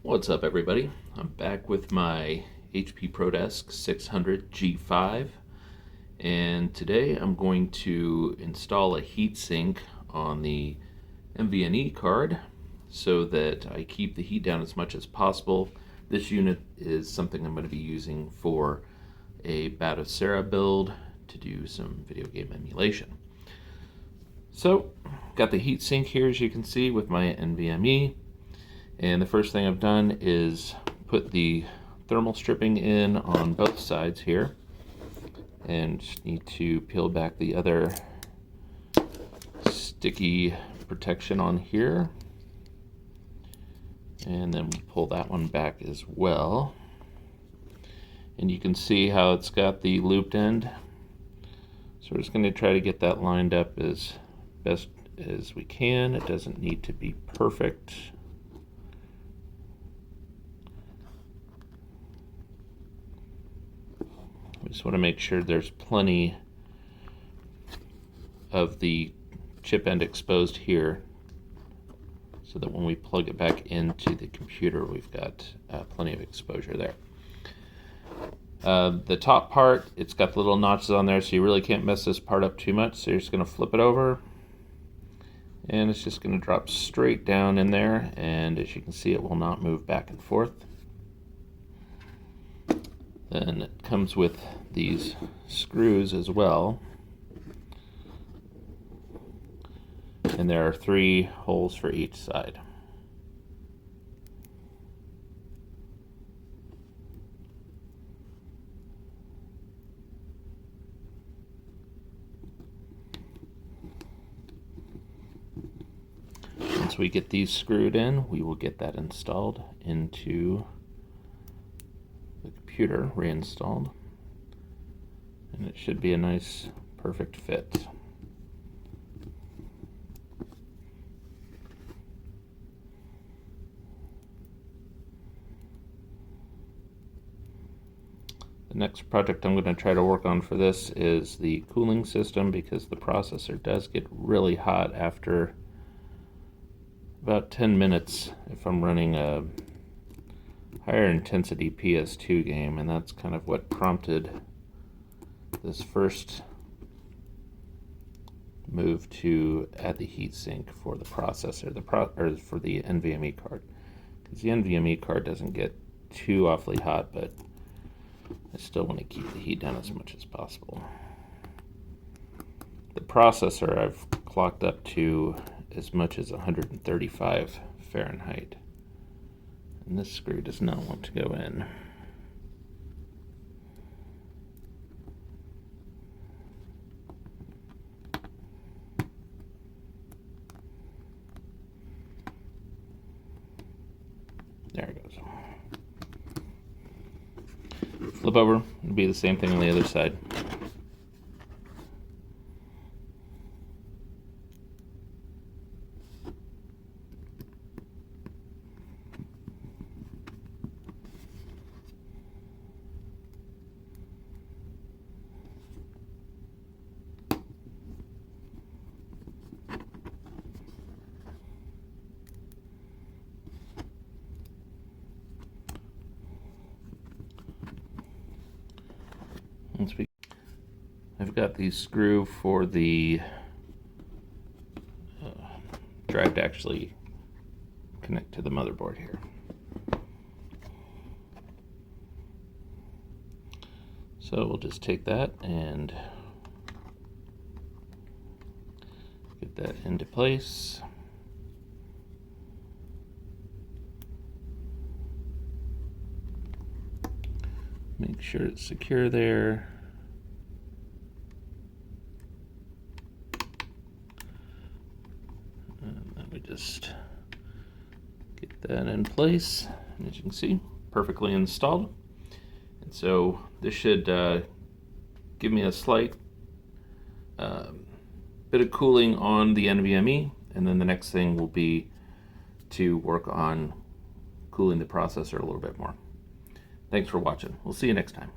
What's up, everybody? I'm back with my HP Prodesk 600 G5, and today I'm going to install a heatsink on the NVMe card so that I keep the heat down as much as possible. This unit is something I'm going to be using for a Batocera build to do some video game emulation. So, got the heatsink here, as you can see, with my NVMe. And the first thing I've done is put the thermal stripping in on both sides here, and just need to peel back the other sticky protection on here, and then pull that one back as well. And you can see how it's got the looped end, so we're just going to try to get that lined up as best as we can. It doesn't need to be perfect. We just want to make sure there's plenty of the chip end exposed here so that when we plug it back into the computer, we've got plenty of exposure there. The top part, it's got the little notches on there, so you really can't mess this part up too much. So you're just going to flip it over, and it's just going to drop straight down in there, and as you can see, it will not move back and forth. Then it comes with these screws as well, and there are 3 holes for each side. Once we get these screwed in, we will get that installed into the computer, reinstalled, and it should be a nice, perfect fit. The next project I'm going to try to work on for this is the cooling system, because the processor does get really hot after about 10 minutes if I'm running a higher intensity PS2 game, and that's kind of what prompted this first move to add the heatsink for the processor, or for the NVMe card, because the NVMe card doesn't get too awfully hot, but I still want to keep the heat down as much as possible. The processor I've clocked up to as much as 135 Fahrenheit. And this screw does not want to go in. There it goes. Flip over, it'll be the same thing on the other side. I've got the screw for the drive to actually connect to the motherboard here. So we'll just take that and get that into place. Make sure it's secure there. And then we just get that in place. And as you can see, perfectly installed. And so this should give me a slight bit of cooling on the NVMe. And then the next thing will be to work on cooling the processor a little bit more. Thanks for watching. We'll see you next time.